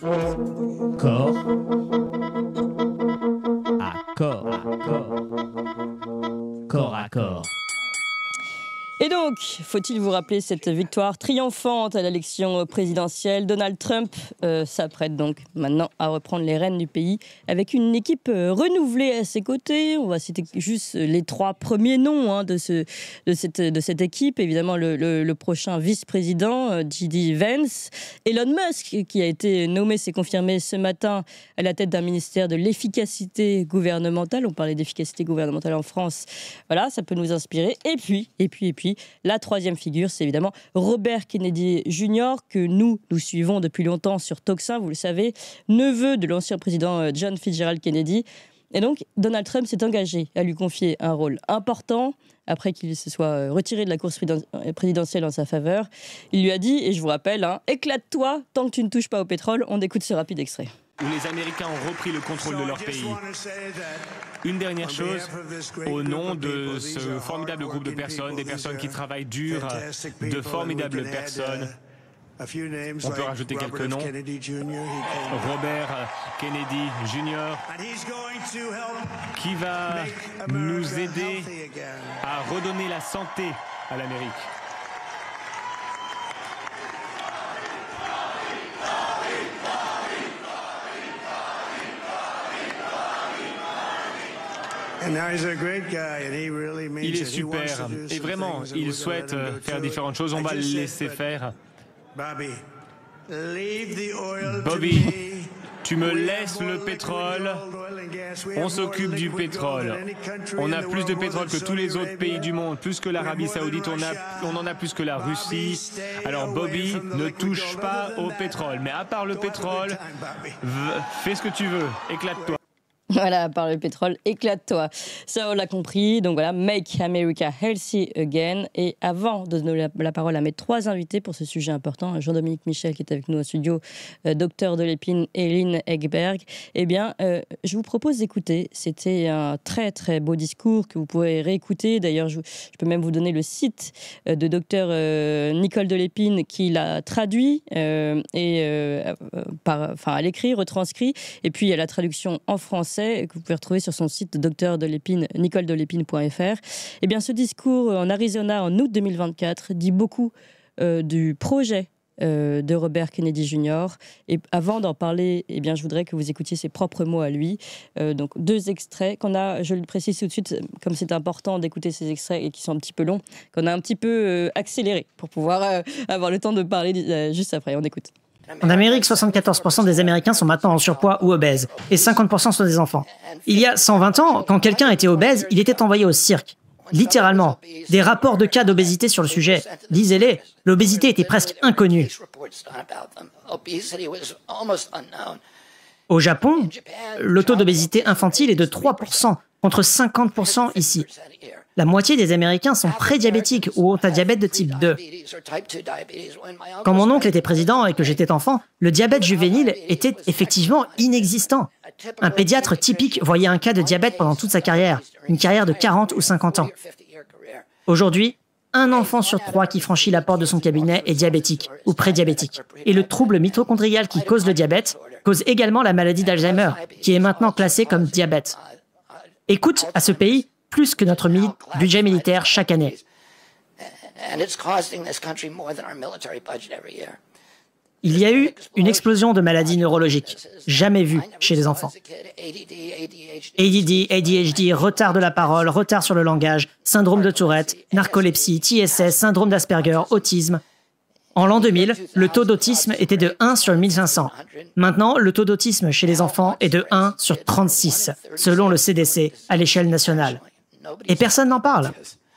Corps à corps. Corps à corps. Et donc, faut-il vous rappeler cette victoire triomphante à l'élection présidentielle? Donald Trump s'apprête donc maintenant à reprendre les rênes du pays avec une équipe renouvelée à ses côtés. On va citer juste les 3 premiers noms de cette équipe. Évidemment, le prochain vice-président, J.D. Vance. Elon Musk, qui a été nommé, c'est confirmé ce matin, à la tête d'un ministère de l'efficacité gouvernementale. On parlait d'efficacité gouvernementale en France. Voilà, ça peut nous inspirer. Et puis, la troisième figure, c'est évidemment Robert Kennedy Jr., que nous suivons depuis longtemps sur Toxin, vous le savez, neveu de l'ancien président John Fitzgerald Kennedy. Et donc, Donald Trump s'est engagé à lui confier un rôle important, après qu'il se soit retiré de la course présidentielle en sa faveur. Il lui a dit, et je vous rappelle, éclate-toi tant que tu ne touches pas au pétrole. On écoute ce rapide extrait. Où les Américains ont repris le contrôle de leur pays. Une dernière chose, au nom de ce formidable groupe de personnes, des personnes qui travaillent dur, de formidables personnes, on peut rajouter quelques noms. Robert Kennedy Jr., qui va nous aider à redonner la santé à l'Amérique. Il est super et vraiment, il souhaite faire différentes choses. On va le laisser faire. Bobby, tu me laisses le pétrole. On s'occupe du pétrole. On a plus de pétrole que tous les autres pays du monde, plus que l'Arabie Saoudite, on en a plus que la Russie. Alors Bobby, ne touche pas au pétrole. Mais à part le pétrole, fais ce que tu veux, éclate-toi. Voilà, par le pétrole, éclate-toi. Ça, on l'a compris. Donc voilà, Make America Healthy Again. Et avant de donner la parole à mes 3 invités pour ce sujet important, Jean-Dominique Michel qui est avec nous en studio, docteur de l'épine, et Lynn Egberg, eh bien, je vous propose d'écouter. C'était un très très beau discours que vous pourrez réécouter. D'ailleurs, je peux même vous donner le site de docteur Nicole de l'Épine qui l'a traduit à l'écrit, retranscrit. Et puis, il y a la traduction en français que vous pouvez retrouver sur son site docteur de l'Épine, nicoledelepine.fr. Eh bien, ce discours en Arizona en août 2024 dit beaucoup du projet de Robert Kennedy Jr. Et avant d'en parler, eh bien, je voudrais que vous écoutiez ses propres mots à lui. Donc, 2 extraits qu'on a, je le précise tout de suite, comme c'est important d'écouter ces extraits et qui sont un petit peu longs, qu'on a un petit peu accéléré pour pouvoir avoir le temps de parler juste après. On écoute. En Amérique, 74% des Américains sont maintenant en surpoids ou obèses, et 50% sont des enfants. Il y a 120 ans, quand quelqu'un était obèse, il était envoyé au cirque. Littéralement. Des rapports de cas d'obésité sur le sujet. Lisez-les, l'obésité était presque inconnue. Au Japon, le taux d'obésité infantile est de 3%, contre 50% ici. La moitié des Américains sont prédiabétiques ou ont un diabète de type 2. Quand mon oncle était président et que j'étais enfant, le diabète juvénile était effectivement inexistant. Un pédiatre typique voyait un cas de diabète pendant toute sa carrière, une carrière de 40 ou 50 ans. Aujourd'hui, un enfant sur 3 qui franchit la porte de son cabinet est diabétique ou prédiabétique. Et le trouble mitochondrial qui cause le diabète cause également la maladie d'Alzheimer, qui est maintenant classée comme diabète. Et coûte à ce pays plus que notre budget militaire chaque année. Il y a eu une explosion de maladies neurologiques, jamais vues chez les enfants. ADD, ADHD, retard de la parole, retard sur le langage, syndrome de Tourette, narcolepsie, TSS, syndrome d'Asperger, autisme. En l'an 2000, le taux d'autisme était de 1 sur 1500. Maintenant, le taux d'autisme chez les enfants est de 1 sur 36, selon le CDC, à l'échelle nationale. Et personne n'en parle.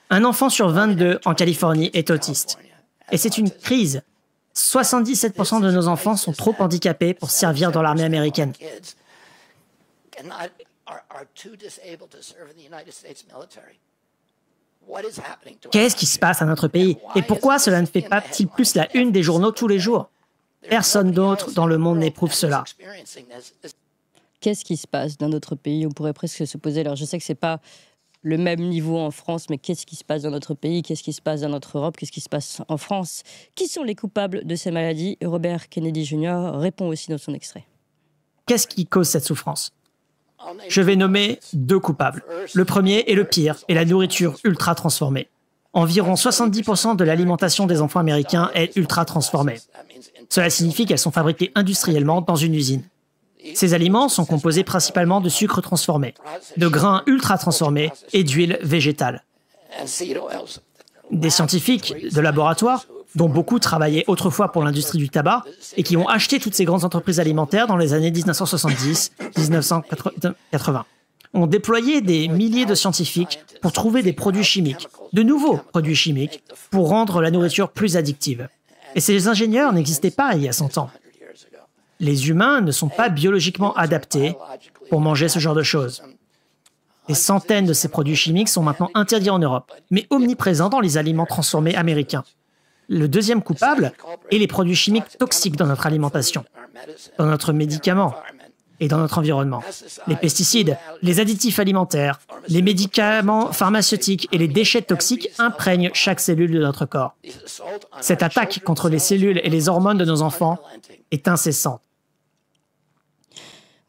Un enfant sur 22 en Californie est autiste. Et c'est une crise. 77% de nos enfants sont trop handicapés pour servir dans l'armée américaine. Qu'est-ce qui se passe à notre pays? Et pourquoi cela ne fait pas-t-il plus la une des journaux tous les jours? Personne d'autre dans le monde n'éprouve cela. Qu'est-ce qui se passe dans notre pays? On pourrait presque se poser, alors je sais que c'est pas le même niveau en France, mais qu'est-ce qui se passe dans notre pays? Qu'est-ce qui se passe dans notre Europe? Qu'est-ce qui se passe en France? Qui sont les coupables de ces maladies? Robert Kennedy Jr. répond aussi dans son extrait. Qu'est-ce qui cause cette souffrance? Je vais nommer 2 coupables. Le premier et le pire est la nourriture ultra transformée. Environ 70% de l'alimentation des enfants américains est ultra transformée. Cela signifie qu'elles sont fabriquées industriellement dans une usine. Ces aliments sont composés principalement de sucre transformé, de grains ultra transformés et d'huile végétale. Des scientifiques de laboratoire, dont beaucoup travaillaient autrefois pour l'industrie du tabac et qui ont acheté toutes ces grandes entreprises alimentaires dans les années 1970-1980, ont déployé des milliers de scientifiques pour trouver des produits chimiques, de nouveaux produits chimiques, pour rendre la nourriture plus addictive. Et ces ingénieurs n'existaient pas il y a 100 ans. Les humains ne sont pas biologiquement adaptés pour manger ce genre de choses. Des centaines de ces produits chimiques sont maintenant interdits en Europe, mais omniprésents dans les aliments transformés américains. Le deuxième coupable est les produits chimiques toxiques dans notre alimentation, dans notre médicament et dans notre environnement. Les pesticides, les additifs alimentaires, les médicaments pharmaceutiques et les déchets toxiques imprègnent chaque cellule de notre corps. Cette attaque contre les cellules et les hormones de nos enfants est incessante.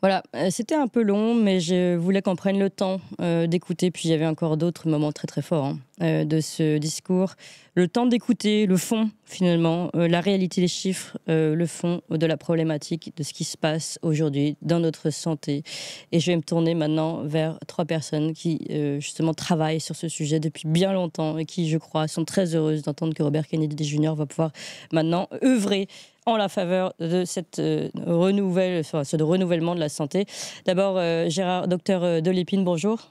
Voilà, c'était un peu long, mais je voulais qu'on prenne le temps d'écouter. Puis il y avait encore d'autres moments très très forts de ce discours. Le temps d'écouter le fond, finalement, la réalité des chiffres, le fond de la problématique de ce qui se passe aujourd'hui dans notre santé. Et je vais me tourner maintenant vers 3 personnes qui, justement, travaillent sur ce sujet depuis bien longtemps et qui, je crois, sont très heureuses d'entendre que Robert Kennedy Jr. va pouvoir maintenant œuvrer en la faveur de ce renouvellement de la santé. D'abord, Gérard, docteur Delépine, bonjour.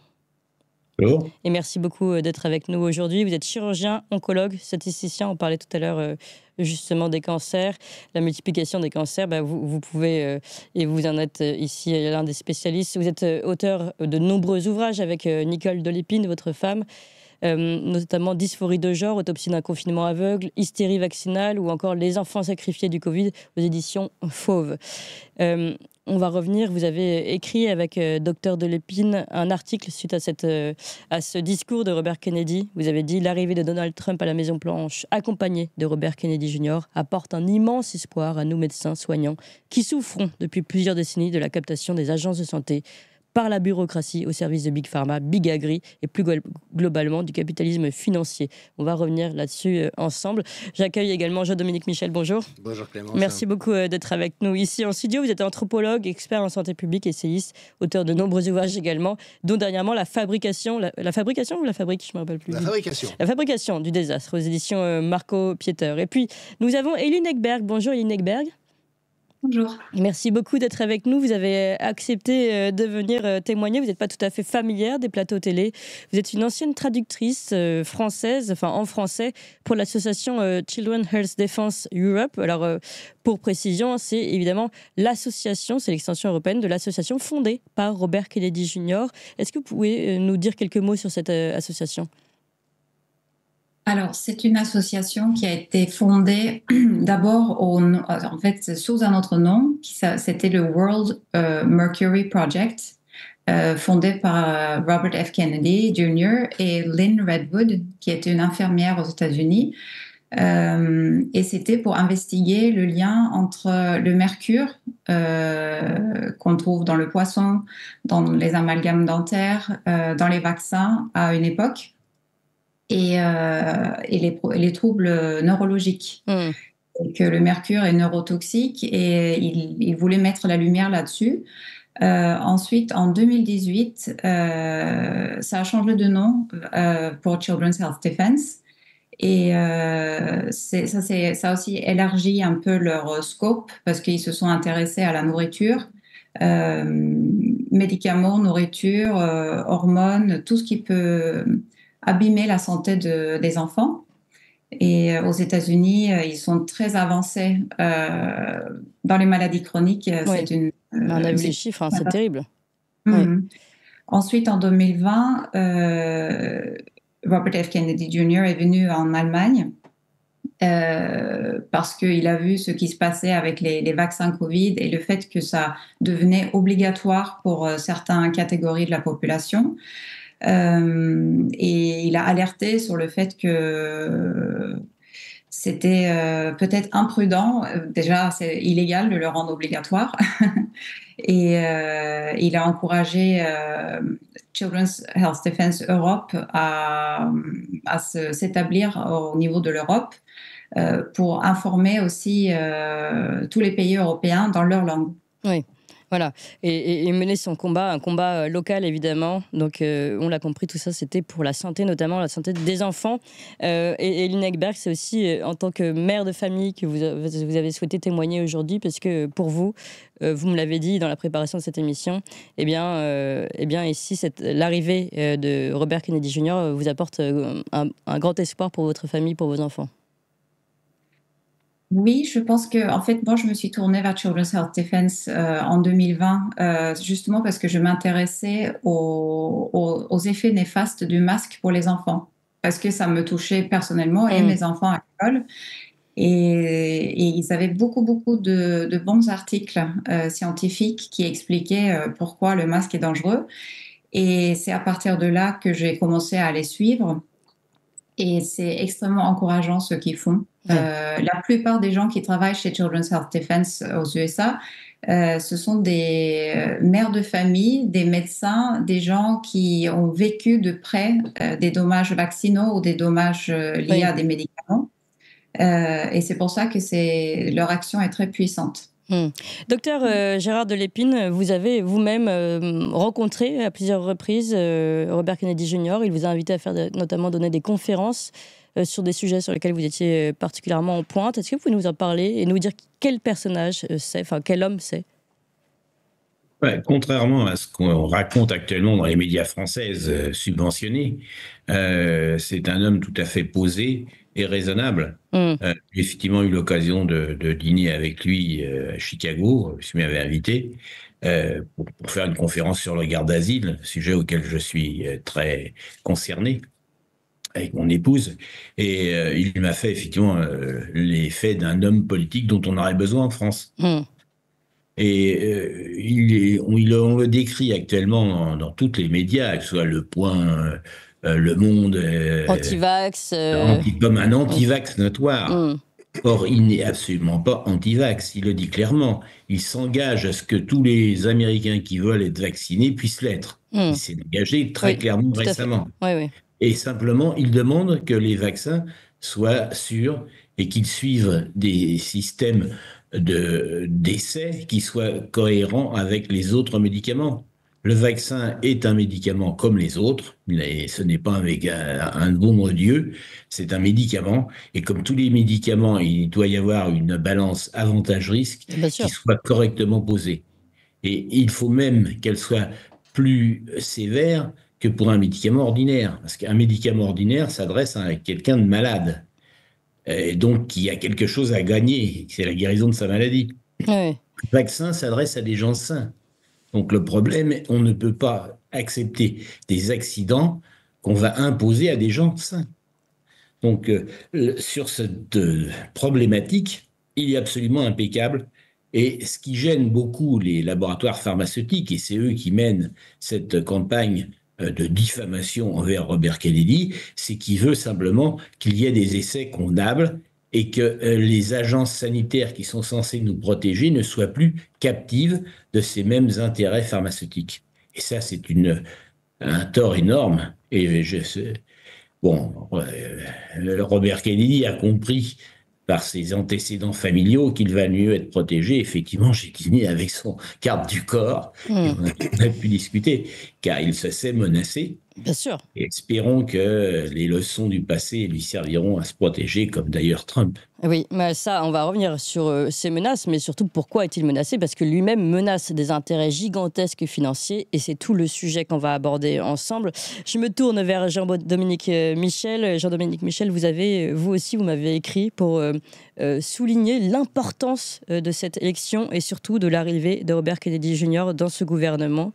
Bonjour. Et merci beaucoup d'être avec nous aujourd'hui. Vous êtes chirurgien, oncologue, statisticien. On parlait tout à l'heure justement des cancers, la multiplication des cancers. Vous pouvez, et vous en êtes ici l'un des spécialistes, vous êtes auteur de nombreux ouvrages avec Nicole Delépine, votre femme, notamment Dysphorie de genre, autopsie d'un confinement aveugle, hystérie vaccinale ou encore Les enfants sacrifiés du Covid aux éditions Fauve. On va revenir, vous avez écrit avec Dr Delépine un article suite à ce discours de Robert Kennedy. Vous avez dit « L'arrivée de Donald Trump à la Maison-Blanche, accompagné de Robert Kennedy Jr., apporte un immense espoir à nous médecins soignants qui souffrons depuis plusieurs décennies de la captation des agences de santé par la bureaucratie au service de Big Pharma, Big Agri et plus globalement du capitalisme financier. » On va revenir là-dessus ensemble. J'accueille également Jean-Dominique Michel. Bonjour. Bonjour Clémence. Merci beaucoup d'être avec nous ici en studio. Vous êtes anthropologue, expert en santé publique, essayiste, auteur de nombreux ouvrages également, dont dernièrement la fabrication ou la fabrique, je ne me rappelle plus. La fabrication. La fabrication du désastre aux éditions Marco Pieter. Et puis, nous avons Eline Ekberg. Bonjour Eline Ekberg. Bonjour. Merci beaucoup d'être avec nous. Vous avez accepté de venir témoigner. Vous n'êtes pas tout à fait familière des plateaux télé. Vous êtes une ancienne traductrice française, en français, pour l'association Children Health Defense Europe. Alors, pour précision, c'est évidemment l'association, c'est l'extension européenne de l'association fondée par Robert Kennedy Jr. Est-ce que vous pouvez nous dire quelques mots sur cette association ? Alors, c'est une association qui a été fondée d'abord sous un autre nom, c'était le World Mercury Project, fondé par Robert F. Kennedy Jr. et Lynn Redwood, qui était une infirmière aux États-Unis. Et c'était pour investiguer le lien entre le mercure qu'on trouve dans le poisson, dans les amalgames dentaires, dans les vaccins à une époque, et les troubles neurologiques. Et que le mercure est neurotoxique et il voulait mettre la lumière là-dessus. Ensuite, en 2018, ça a changé de nom pour Children's Health Defense. Et ça a aussi élargi un peu leur scope parce qu'ils se sont intéressés à la nourriture, médicaments, nourriture, hormones, tout ce qui peut abîmer la santé des enfants. Et aux États-Unis, ils sont très avancés dans les maladies chroniques. Oui. On a vu les chiffres, c'est terrible. Oui. Ensuite, en 2020, Robert F. Kennedy Jr. est venu en Allemagne parce qu'il a vu ce qui se passait avec les vaccins Covid et le fait que ça devenait obligatoire pour certaines catégories de la population. Et il a alerté sur le fait que c'était peut-être imprudent. Déjà, c'est illégal de le rendre obligatoire. Et il a encouragé Children's Health Defense Europe à s'établir au niveau de l'Europe pour informer aussi tous les pays européens dans leur langue. Oui. Voilà, et mener son combat, un combat local évidemment. Donc on l'a compris, tout ça c'était pour la santé, notamment la santé des enfants. Et Lynn Ekberg, c'est aussi en tant que mère de famille que vous avez souhaité témoigner aujourd'hui, parce que pour vous, vous me l'avez dit dans la préparation de cette émission, eh bien ici, l'arrivée de Robert Kennedy Jr. vous apporte un grand espoir pour votre famille, pour vos enfants. Oui, je pense que, en fait, moi, je me suis tournée vers Children's Health Defense en 2020, justement parce que je m'intéressais aux effets néfastes du masque pour les enfants, parce que ça me touchait personnellement et mes enfants à l'école. Et ils avaient beaucoup de bons articles scientifiques qui expliquaient pourquoi le masque est dangereux. Et c'est à partir de là que j'ai commencé à les suivre. Et c'est extrêmement encourageant ce qu'ils font. La plupart des gens qui travaillent chez Children's Health Defense aux USA, ce sont des mères de famille, des médecins, des gens qui ont vécu de près des dommages vaccinaux ou des dommages liés à des médicaments. Et c'est pour ça que leur action est très puissante. Docteur Gérard Delépine, vous avez vous-même rencontré à plusieurs reprises Robert Kennedy Jr. Il vous a invité à faire notamment donner des conférences sur des sujets sur lesquels vous étiez particulièrement en pointe. Est-ce que vous pouvez nous en parler et nous dire quel personnage c'est, enfin quel homme c'est? Ouais, contrairement à ce qu'on raconte actuellement dans les médias françaises subventionnés, c'est un homme tout à fait posé et raisonnable. J'ai effectivement eu l'occasion de dîner avec lui à Chicago, puisqu'il m'avait invité, pour faire une conférence sur le garde d'asile, sujet auquel je suis très concerné avec mon épouse. Et il m'a fait effectivement l'effet d'un homme politique dont on aurait besoin en France. Et on le décrit actuellement dans tous les médias, que ce soit Le Point, Le Monde, anti-vax, comme un anti-vax notoire. Or, il n'est absolument pas anti-vax, il le dit clairement. Il s'engage à ce que tous les Américains qui veulent être vaccinés puissent l'être. Il s'est engagé très clairement récemment. Oui. Et simplement, il demande que les vaccins soient sûrs et qu'ils suivent des systèmes d'essais qui soient cohérents avec les autres médicaments. Le vaccin est un médicament comme les autres, mais ce n'est pas avec un bon Dieu, c'est un médicament. Et comme tous les médicaments, il doit y avoir une balance avantage-risque qui soit correctement posée. Et il faut même qu'elle soit plus sévère que pour un médicament ordinaire. Parce qu'un médicament ordinaire s'adresse à quelqu'un de malade. Et donc, qui a quelque chose à gagner, c'est la guérison de sa maladie. Le vaccin s'adresse à des gens sains. Donc, le problème, on ne peut pas accepter des accidents qu'on va imposer à des gens sains. Donc, sur cette problématique, il est absolument impeccable. Et ce qui gêne beaucoup les laboratoires pharmaceutiques, et c'est eux qui mènent cette campagne de diffamation envers Robert Kennedy, c'est qu'il veut simplement qu'il y ait des essais convenables et que les agences sanitaires qui sont censées nous protéger ne soient plus captives de ces mêmes intérêts pharmaceutiques. Et ça, c'est un tort énorme. Et Robert Kennedy a compris par ses antécédents familiaux qu'il va mieux être protégé. Effectivement, j'ai dîné avec son garde du corps et on a pu discuter, car il se sait menacé. Bien sûr. Et espérons que les leçons du passé lui serviront à se protéger, comme d'ailleurs Trump. Oui, mais ça, on va revenir sur ces menaces, mais surtout pourquoi est-il menacé? Parce que lui-même menace des intérêts gigantesques financiers, et c'est tout le sujet qu'on va aborder ensemble. Je me tourne vers Jean-Dominique Michel. Jean-Dominique Michel, vous aussi, vous m'avez écrit pour souligner l'importance de cette élection et surtout de l'arrivée de Robert Kennedy Jr. dans ce gouvernement.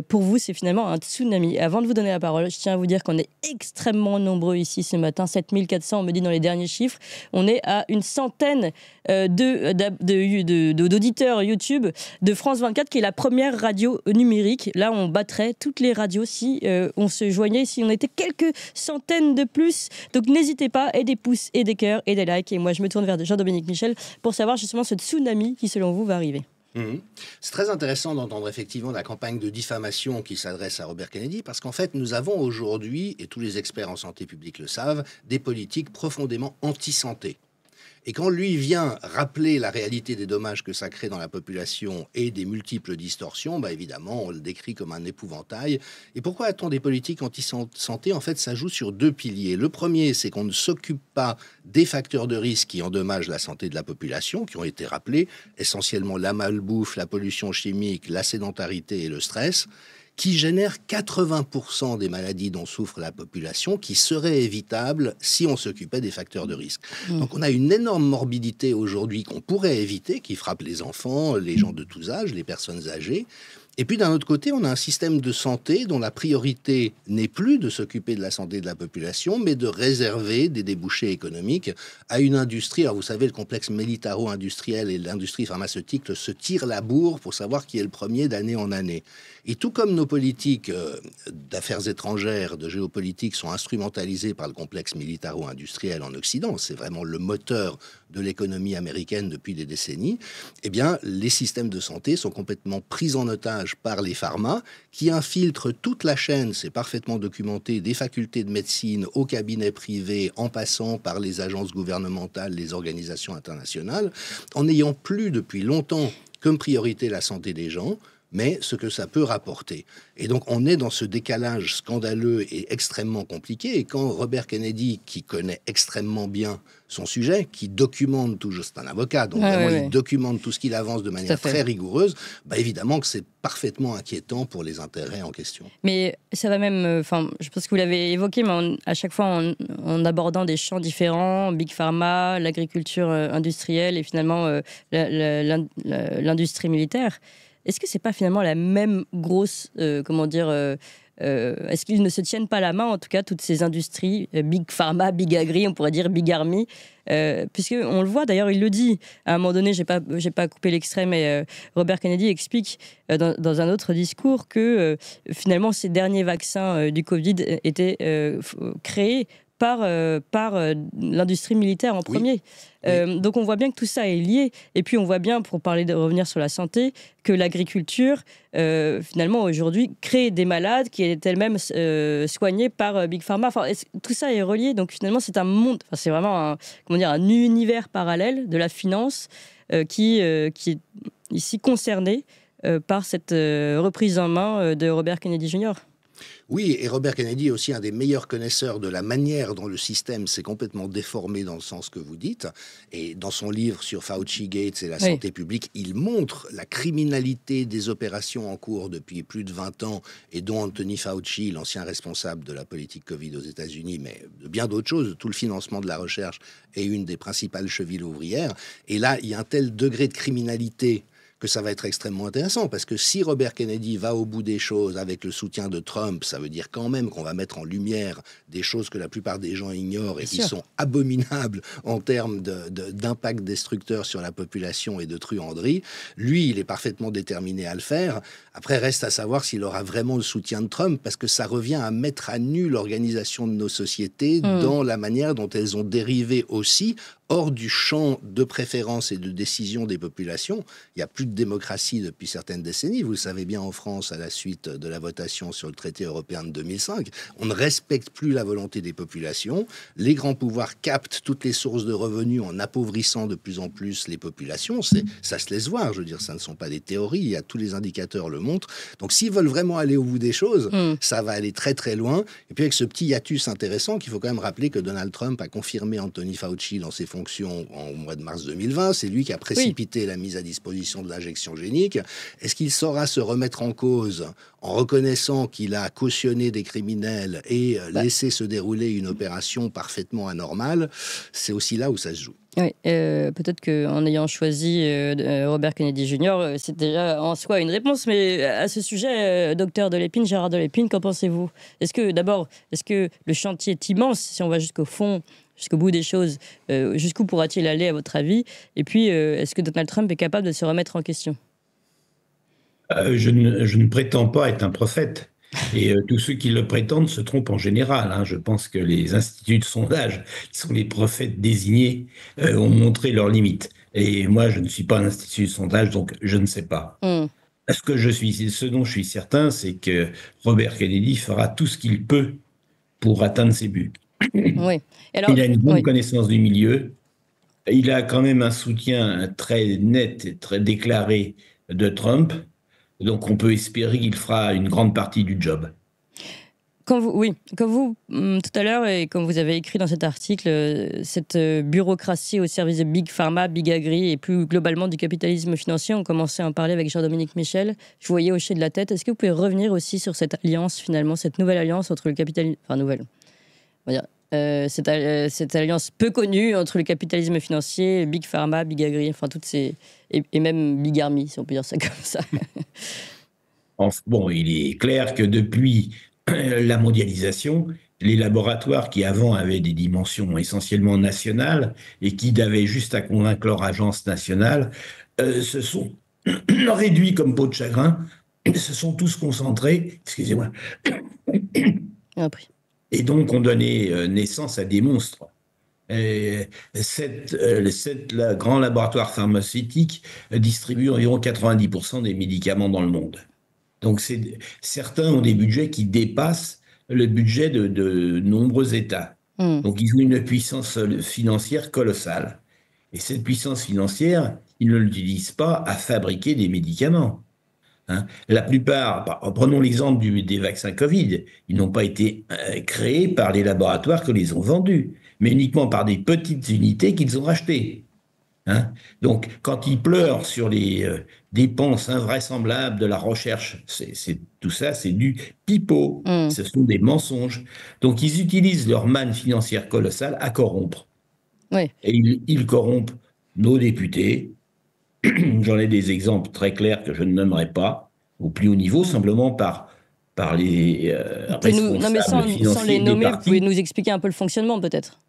Pour vous, c'est finalement un tsunami. Avant de vous donner la parole, je tiens à vous dire qu'on est extrêmement nombreux ici ce matin, 7400, on me dit dans les derniers chiffres. On est à à une centaine d'auditeurs YouTube de France 24, qui est la première radio numérique. Là, on battrait toutes les radios si on se joignait, si on était quelques centaines de plus. Donc n'hésitez pas, et des pouces, et des cœurs, et des likes. Et moi, je me tourne vers Jean-Dominique Michel pour savoir justement ce tsunami qui, selon vous, va arriver. C'est très intéressant d'entendre effectivement la campagne de diffamation qui s'adresse à Robert Kennedy, parce qu'en fait, nous avons aujourd'hui, et tous les experts en santé publique le savent, des politiques profondément anti-santé. Et quand lui vient rappeler la réalité des dommages que ça crée dans la population et des multiples distorsions, évidemment, on le décrit comme un épouvantail. Et pourquoi a-t-on des politiques anti-santé? En fait, ça joue sur deux piliers. Le premier, c'est qu'on ne s'occupe pas des facteurs de risque qui endommagent la santé de la population, qui ont été rappelés, essentiellement la malbouffe, la pollution chimique, la sédentarité et le stress, qui génèrent 80% des maladies dont souffre la population, qui seraient évitables si on s'occupait des facteurs de risque. Donc on a une énorme morbidité aujourd'hui qu'on pourrait éviter, qui frappe les enfants, les gens de tous âges, les personnes âgées. Et puis d'un autre côté, on a un système de santé dont la priorité n'est plus de s'occuper de la santé de la population, mais de réserver des débouchés économiques à une industrie. Alors vous savez, le complexe militaro-industriel et l'industrie pharmaceutique se tirent la bourre pour savoir qui est le premier d'année en année. Et tout comme nos politiques d'affaires étrangères, de géopolitique sont instrumentalisées par le complexe militaro-industriel en Occident, c'est vraiment le moteur de l'économie américaine depuis des décennies, eh bien, les systèmes de santé sont complètement pris en otage par les pharmas qui infiltrent toute la chaîne, c'est parfaitement documenté, des facultés de médecine aux cabinets privés, en passant par les agences gouvernementales, les organisations internationales, en n'ayant plus depuis longtemps comme priorité la santé des gens, mais ce que ça peut rapporter. Et donc, on est dans ce décalage scandaleux et extrêmement compliqué. Et quand Robert Kennedy, qui connaît extrêmement bien son sujet, qui documente tout, c'est un avocat, donc il documente tout ce qu'il avance de manière très rigoureuse, évidemment que c'est parfaitement inquiétant pour les intérêts en question. Mais ça va même, je pense que vous l'avez évoqué, mais à chaque fois en abordant des champs différents, Big Pharma, l'agriculture industrielle et finalement l'industrie militaire. Est-ce que c'est pas finalement la même grosse, est-ce qu'ils ne se tiennent pas la main, en tout cas, toutes ces industries, Big Pharma, Big Agri, on pourrait dire Big Army, puisqu'on le voit, d'ailleurs, il le dit, à un moment donné, j'ai pas coupé l'extrait, mais Robert Kennedy explique dans un autre discours que finalement, ces derniers vaccins du Covid étaient créés par l'industrie militaire en premier. Donc on voit bien que tout ça est lié. Et puis on voit bien, pour revenir sur la santé, que l'agriculture, finalement, aujourd'hui, crée des malades qui est elle-même soignés par Big Pharma. Tout ça est relié. Donc finalement, c'est un monde, c'est vraiment un univers parallèle de la finance qui est ici concerné par cette reprise en main de Robert Kennedy Jr. Oui, et Robert Kennedy est aussi un des meilleurs connaisseurs de la manière dont le système s'est complètement déformé dans le sens que vous dites. Et dans son livre sur Fauci, Gates et la santé publique, il montre la criminalité des opérations en cours depuis plus de 20 ans et dont Anthony Fauci, l'ancien responsable de la politique Covid aux États-Unis, mais de bien d'autres choses, tout le financement de la recherche est une des principales chevilles ouvrières. Et là, il y a un tel degré de criminalité que ça va être extrêmement intéressant, parce que si Robert Kennedy va au bout des choses avec le soutien de Trump, ça veut dire quand même qu'on va mettre en lumière des choses que la plupart des gens ignorent et qui sont abominables en termes d'impact destructeur sur la population et de truanderie. Lui, il est parfaitement déterminé à le faire. Après, reste à savoir s'il aura vraiment le soutien de Trump, parce que ça revient à mettre à nu l'organisation de nos sociétés dans la manière dont elles ont dérivé aussi hors du champ de préférence et de décision des populations. Il n'y a plus de démocratie depuis certaines décennies. Vous le savez bien, en France, à la suite de la votation sur le traité européen de 2005, on ne respecte plus la volonté des populations. Les grands pouvoirs captent toutes les sources de revenus en appauvrissant de plus en plus les populations. Ça se laisse voir, je veux dire, ça ne sont pas des théories, il y a tous les indicateurs le montrent. Donc s'ils veulent vraiment aller au bout des choses, ça va aller très très loin. Et puis avec ce petit hiatus intéressant, qu'il faut quand même rappeler que Donald Trump a confirmé Anthony Fauci dans ses fonctions au mois de mars 2020. C'est lui qui a précipité la mise à disposition de l'injection génique. Est-ce qu'il saura se remettre en cause en reconnaissant qu'il a cautionné des criminels et laissé se dérouler une opération parfaitement anormale? C'est aussi là où ça se joue. Oui, peut-être qu'en ayant choisi Robert Kennedy Jr., c'est déjà en soi une réponse. Mais à ce sujet, docteur Delépine, Gérard Delépine, qu'en pensez-vous? Est-ce que le chantier est immense, si on va jusqu'au fond jusqu'au bout des choses. Jusqu'où pourra-t-il aller, à votre avis? Et puis, est-ce que Donald Trump est capable de se remettre en question? Je ne prétends pas être un prophète. Et tous ceux qui le prétendent se trompent en général, hein. Je pense que les instituts de sondage, qui sont les prophètes désignés, ont montré leurs limites. Et moi, je ne suis pas un institut de sondage, donc je ne sais pas. Ce dont je suis certain, c'est que Robert Kennedy fera tout ce qu'il peut pour atteindre ses buts. Oui. Alors, il a une bonne connaissance du milieu. Il a quand même un soutien très net et très déclaré de Trump. Donc, on peut espérer qu'il fera une grande partie du job. Comme vous, tout à l'heure, et comme vous avez écrit dans cet article, cette bureaucratie au service de Big Pharma, Big Agri et plus globalement du capitalisme financier, on commençait à en parler avec Jean-Dominique Michel. Je vous voyais hocher de la tête. Est-ce que vous pouvez revenir aussi sur cette alliance, finalement, cette nouvelle alliance entre le capitalisme... Enfin, nouvelle, on va dire... cette alliance peu connue entre le capitalisme financier, Big Pharma, Big Agri, enfin toutes ces... Et même Big Army, si on peut dire ça comme ça. Bon, il est clair que depuis la mondialisation, les laboratoires qui avant avaient des dimensions essentiellement nationales et qui avaient juste à convaincre leur agence nationale, se sont réduits comme peau de chagrin, se sont tous concentrés, excusez-moi, et donc ont donné naissance à des monstres. Sept grands laboratoires pharmaceutiques distribuent environ 90% des médicaments dans le monde. Donc certains ont des budgets qui dépassent le budget de nombreux États. Donc ils ont une puissance financière colossale. Et cette puissance financière, ils ne l'utilisent pas à fabriquer des médicaments. La plupart, prenons l'exemple des vaccins Covid, ils n'ont pas été créés par les laboratoires que les ont vendus, mais uniquement par des petites unités qu'ils ont rachetées. Donc, quand ils pleurent sur les dépenses invraisemblables de la recherche, tout ça, c'est du pipeau. Ce sont des mensonges. Donc, ils utilisent leur manne financière colossale à corrompre. Oui. Et ils corrompent nos députés. J'en ai des exemples très clairs que je ne nommerai pas, au plus haut niveau, simplement par les responsables financiers sans les nommer, des vous partis. pouvez nous expliquer un peu le fonctionnement, peut-être?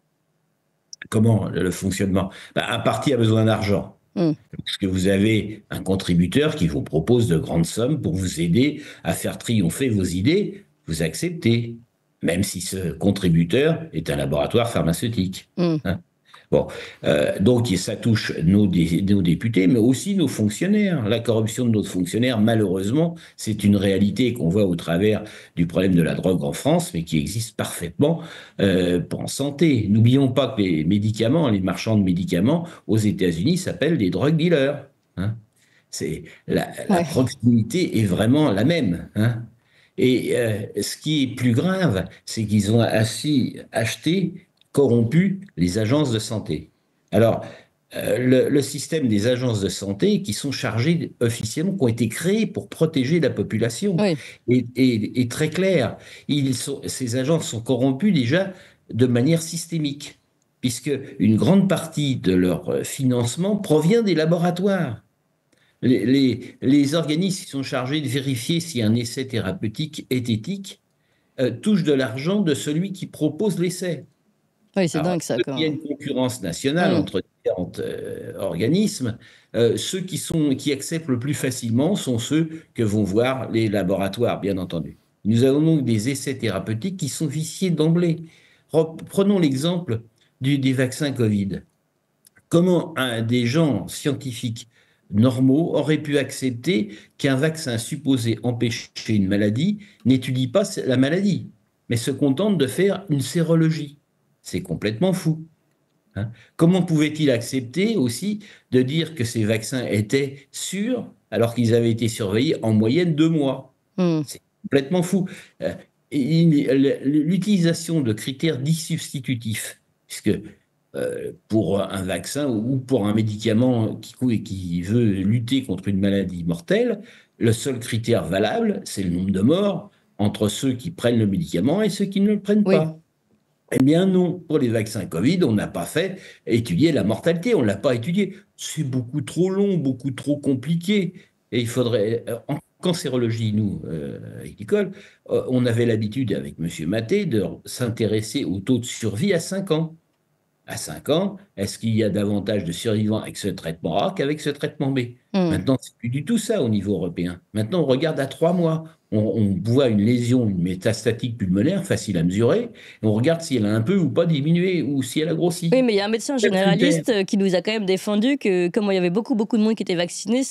Comment le fonctionnement? Un parti a besoin d'argent. Parce que vous avez un contributeur qui vous propose de grandes sommes pour vous aider à faire triompher vos idées, vous acceptez, même si ce contributeur est un laboratoire pharmaceutique. Bon, donc ça touche nos députés, mais aussi nos fonctionnaires. La corruption de nos fonctionnaires, malheureusement, c'est une réalité qu'on voit au travers du problème de la drogue en France, mais qui existe parfaitement en santé. N'oublions pas que les médicaments, les marchands de médicaments aux États-Unis s'appellent des drug dealers. La proximité est vraiment la même. Et ce qui est plus grave, c'est qu'ils ont acheté, corrompu les agences de santé. Alors, le système des agences de santé qui sont chargées officiellement, qui ont été créées pour protéger la population, est très clair. Ces agences sont corrompues déjà de manière systémique, puisque une grande partie de leur financement provient des laboratoires. Les organismes qui sont chargés de vérifier si un essai thérapeutique est éthique touchent de l'argent de celui qui propose l'essai. Oui, c'est dingue ça. Il y a une concurrence nationale entre différents organismes. Ceux qui acceptent le plus facilement sont ceux que vont voir les laboratoires, bien entendu. Nous avons donc des essais thérapeutiques qui sont viciés d'emblée. Prenons l'exemple des vaccins Covid. Comment des gens scientifiques normaux auraient pu accepter qu'un vaccin supposé empêcher une maladie n'étudie pas la maladie, mais se contente de faire une sérologie? C'est complètement fou. Comment pouvait-il accepter aussi de dire que ces vaccins étaient sûrs alors qu'ils avaient été surveillés en moyenne 2 mois? C'est complètement fou. L'utilisation de critères dits substitutifs, puisque pour un vaccin ou pour un médicament qui veut lutter contre une maladie mortelle, le seul critère valable, c'est le nombre de morts entre ceux qui prennent le médicament et ceux qui ne le prennent pas. Eh bien non, pour les vaccins Covid, on n'a pas étudié la mortalité, on ne l'a pas étudié. C'est beaucoup trop long, beaucoup trop compliqué. Et il faudrait, en cancérologie, nous, avec l'école, on avait l'habitude avec M. Maté de s'intéresser au taux de survie à 5 ans. à 5 ans, est-ce qu'il y a davantage de survivants avec ce traitement A qu'avec ce traitement B? Maintenant, c'est plus du tout ça au niveau européen. Maintenant, on regarde à 3 mois. On voit une lésion, une métastatique pulmonaire, facile à mesurer, et on regarde si elle a un peu ou pas diminué, ou si elle a grossi. Oui, mais il y a un médecin généraliste qui nous a quand même défendu que, comme il y avait beaucoup de monde qui était vacciné,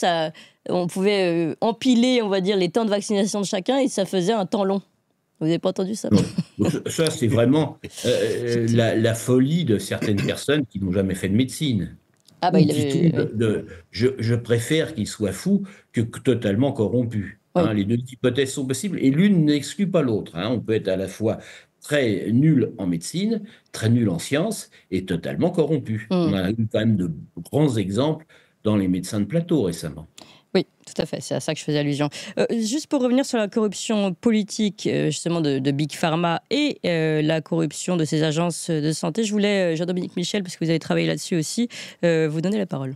on pouvait empiler, on va dire, les temps de vaccination de chacun et ça faisait un temps long. Vous n'avez pas entendu ça? Non. Ça, c'est vraiment la folie de certaines personnes qui n'ont jamais fait de médecine. Ah bah, Ou qui trouvent je préfère qu'il soit fou que totalement corrompu. Oui. Les deux hypothèses sont possibles et l'une n'exclut pas l'autre. On peut être à la fois très nul en médecine, très nul en sciences et totalement corrompu. On a eu quand même de grands exemples dans les médecins de plateau récemment. Oui, tout à fait, c'est à ça que je faisais allusion. Juste pour revenir sur la corruption politique, justement, de Big Pharma et la corruption de ces agences de santé, je voulais, Jean-Dominique Michel, parce que vous avez travaillé là-dessus aussi, vous donner la parole.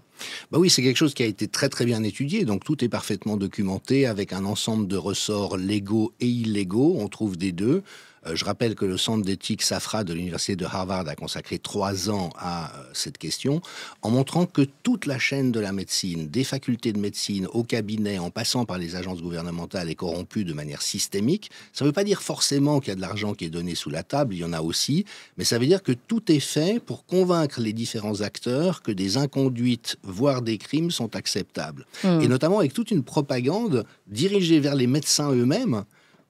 Bah oui, c'est quelque chose qui a été très très bien étudié, donc tout est parfaitement documenté avec un ensemble de ressorts légaux et illégaux, on trouve des deux. Je rappelle que le centre d'éthique SAFRA de l'université de Harvard a consacré 3 ans à cette question, en montrant que toute la chaîne de la médecine, des facultés de médecine au cabinet, en passant par les agences gouvernementales, est corrompue de manière systémique. Ça ne veut pas dire forcément qu'il y a de l'argent qui est donné sous la table, il y en a aussi, mais ça veut dire que tout est fait pour convaincre les différents acteurs que des inconduites, voire des crimes, sont acceptables. Et notamment avec toute une propagande dirigée vers les médecins eux-mêmes,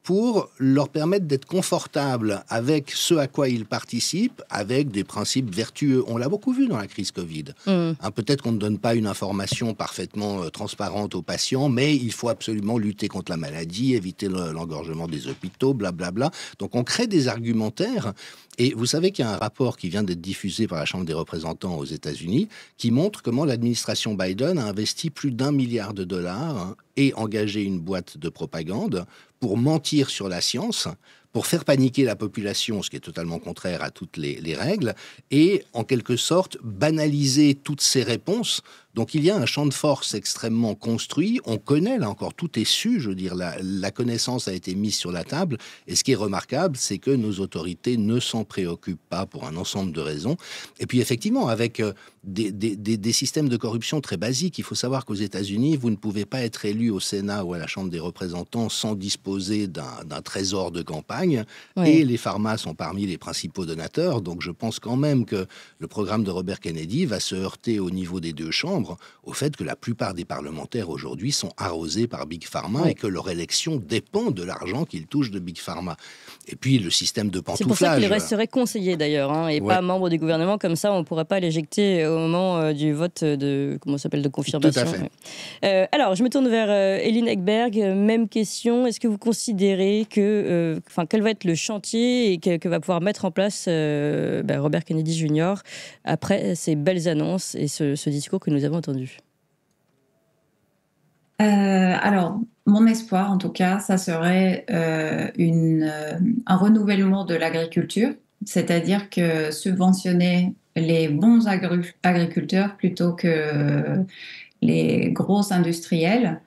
pour leur permettre d'être confortables avec ce à quoi ils participent, avec des principes vertueux. On l'a beaucoup vu dans la crise Covid. Peut-être qu'on ne donne pas une information parfaitement transparente aux patients, mais il faut absolument lutter contre la maladie, éviter l'engorgement des hôpitaux, blablabla. Donc on crée des argumentaires. Et vous savez qu'il y a un rapport qui vient d'être diffusé par la Chambre des représentants aux États-Unis qui montre comment l'administration Biden a investi plus d'1 milliard de dollars et engagé une boîte de propagande pour mentir sur la science, pour faire paniquer la population, ce qui est totalement contraire à toutes les règles, et en quelque sorte banaliser toutes ces réponses. Donc il y a un champ de force extrêmement construit, on connaît, là encore, tout est su, je veux dire, la connaissance a été mise sur la table, et ce qui est remarquable, c'est que nos autorités ne s'en préoccupent pas pour un ensemble de raisons. Et puis effectivement, avec des systèmes de corruption très basiques, il faut savoir qu'aux États-Unis, vous ne pouvez pas être élu au Sénat ou à la Chambre des représentants sans disposer d'un trésor de campagne, et les pharmas sont parmi les principaux donateurs, donc je pense quand même que le programme de Robert Kennedy va se heurter au niveau des deux chambres au fait que la plupart des parlementaires aujourd'hui sont arrosés par Big Pharma et que leur élection dépend de l'argent qu'ils touchent de Big Pharma. Et puis le système de pantouflage. C'est pour ça qu'il resterait conseiller d'ailleurs, et pas membre du gouvernement, comme ça on ne pourrait pas l'éjecter au moment du vote de confirmation. Tout à fait. Alors je me tourne vers Eline Ekberg, même question, est-ce que vous considérez que, quel va être le chantier et que va pouvoir mettre en place Robert Kennedy Jr. après ces belles annonces et ce discours que nous avons entendu? Alors, mon espoir, en tout cas, ça serait un renouvellement de l'agriculture, c'est-à-dire que subventionner les bons agriculteurs plutôt que les gros industriels,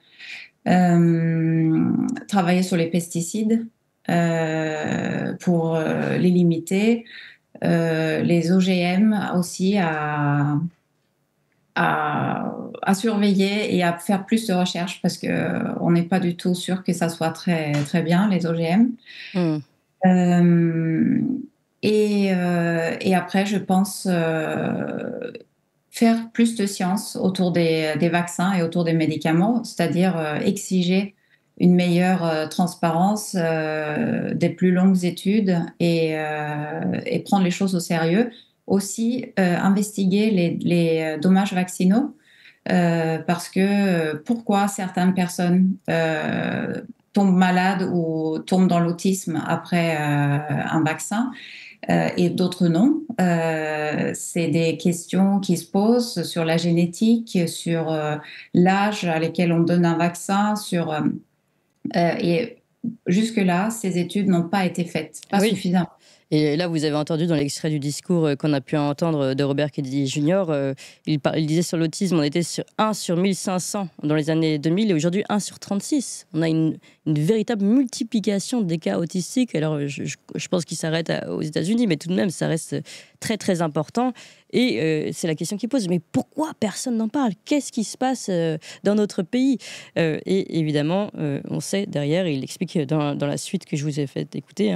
travailler sur les pesticides pour les limiter, les OGM aussi à surveiller et à faire plus de recherches parce qu'on n'est pas du tout sûr que ça soit très, très bien, les OGM. Et après, je pense faire plus de science autour des vaccins et autour des médicaments, c'est-à-dire exiger une meilleure transparence, des plus longues études et prendre les choses au sérieux. Aussi investiguer les dommages vaccinaux parce que pourquoi certaines personnes tombent malades ou tombent dans l'autisme après un vaccin et d'autres non. C'est des questions qui se posent sur la génétique, sur l'âge à laquelle on donne un vaccin, et jusque-là, ces études n'ont pas été faites, pas suffisamment. Et là, vous avez entendu dans l'extrait du discours qu'on a pu entendre de Robert Kennedy Jr., il disait sur l'autisme, on était sur 1 sur 1500 dans les années 2000 et aujourd'hui 1 sur 36. On a une véritable multiplication des cas autistiques. Alors, je pense qu'il s'arrête aux États-Unis, mais tout de même, ça reste très, très important. Et c'est la question qu'il pose, mais pourquoi personne n'en parle? Qu'est-ce qui se passe dans notre pays? Et évidemment, on sait derrière, il explique dans la suite que je vous ai fait écouter,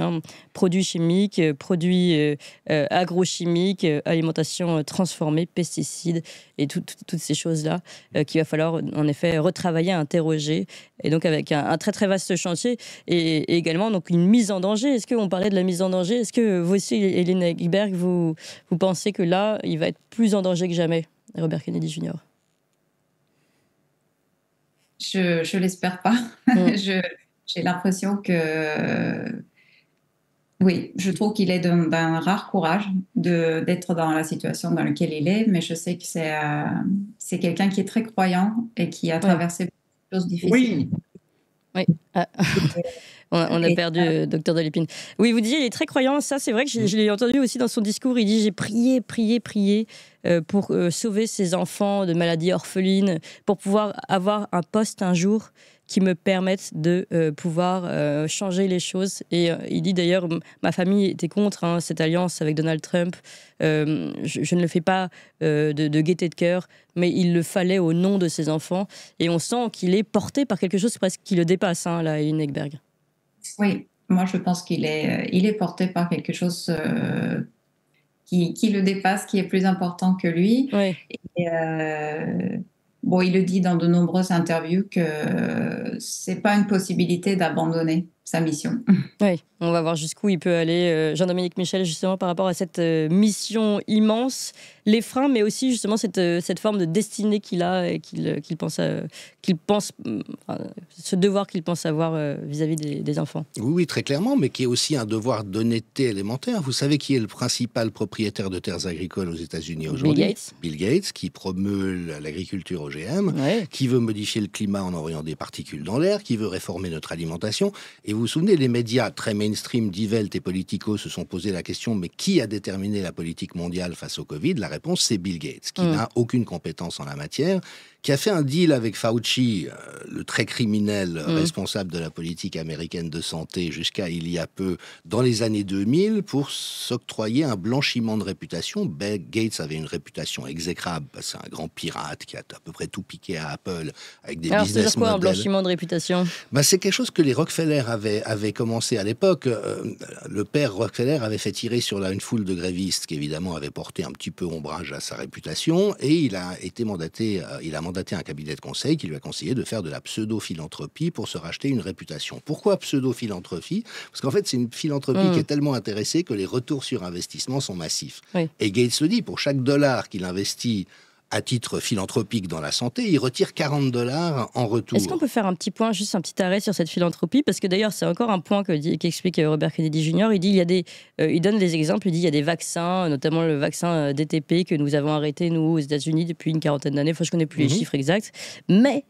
produits chimiques, produits agrochimiques, alimentation transformée, pesticides et toutes ces choses-là qu'il va falloir en effet retravailler, interroger. Et donc avec un très très vaste chantier et également donc une mise en danger. Est-ce qu'on parlait de la mise en danger? Est-ce que vous aussi, Hélène Ekberg, vous pensez que là, il va être plus en danger que jamais, Robert Kennedy Jr.? Je l'espère pas. J'ai l'impression que... Oui, je trouve qu'il est d'un rare courage d'être dans la situation dans laquelle il est, mais je sais que c'est quelqu'un qui est très croyant et qui a traversé beaucoup de choses difficiles. Oui. On a perdu Dr Delépine. Oui, vous disiez, il est très croyant. Ça, c'est vrai que je l'ai entendu aussi dans son discours. Il dit, j'ai prié pour sauver ces enfants de maladies orphelines, pour pouvoir avoir un poste un jour qui me permette de pouvoir changer les choses. Et il dit d'ailleurs, ma famille était contre cette alliance avec Donald Trump. Je ne le fais pas de gaieté de cœur, mais il le fallait au nom de ses enfants. Et on sent qu'il est porté par quelque chose presque qui le dépasse, là, Hélène Ekberg. Oui, moi je pense qu'il est porté par quelque chose qui le dépasse, qui est plus important que lui. Oui. Et, bon, il le dit dans de nombreuses interviews que c'est pas une possibilité d'abandonner sa mission. Oui, on va voir jusqu'où il peut aller. Jean-Dominique Michel, justement, par rapport à cette mission immense, les freins, mais aussi justement cette forme de destinée qu'il a et qu'il pense, ce devoir qu'il pense avoir vis-à-vis des enfants. Oui, très clairement, mais qui est aussi un devoir d'honnêteté élémentaire. Vous savez qui est le principal propriétaire de terres agricoles aux États-Unis aujourd'hui? Bill Gates, qui promeut l'agriculture OGM, qui veut modifier le climat en envoyant des particules dans l'air, qui veut réformer notre alimentation. Et vous vous souvenez, les médias très mainstream, Die Welt et Politico se sont posé la question, mais qui a déterminé la politique mondiale face au Covid? La réponse, c'est Bill Gates, qui n'a aucune compétence en la matière, qui a fait un deal avec Fauci, le très criminel responsable de la politique américaine de santé jusqu'à il y a peu, dans les années 2000, pour s'octroyer un blanchiment de réputation. Bill Gates avait une réputation exécrable, c'est un grand pirate qui a à peu près tout piqué à Apple, avec des business models. Alors, c'est quoi un blanchiment de réputation? C'est quelque chose que les Rockefeller avaient commencé à l'époque. Le père Rockefeller avait fait tirer sur là une foule de grévistes qui évidemment avaient porté un petit peu ombrage à sa réputation, et il a mandaté un cabinet de conseil qui lui a conseillé de faire de la pseudo-philanthropie pour se racheter une réputation. Pourquoi pseudo-philanthropie? Parce qu'en fait, c'est une philanthropie qui est tellement intéressée que les retours sur investissement sont massifs. Oui. Et Gates le dit, pour chaque dollar qu'il investit à titre philanthropique dans la santé, il retire $40 en retour. Est-ce qu'on peut faire un petit point, juste un petit arrêt sur cette philanthropie? Parce que d'ailleurs, c'est encore un point qu'explique Robert Kennedy Jr. Il dit, il donne des exemples, il dit il y a des vaccins, notamment le vaccin DTP que nous avons arrêté, nous, aux États-Unis, depuis une quarantaine d'années. Enfin, je ne connais plus les chiffres exacts. Mais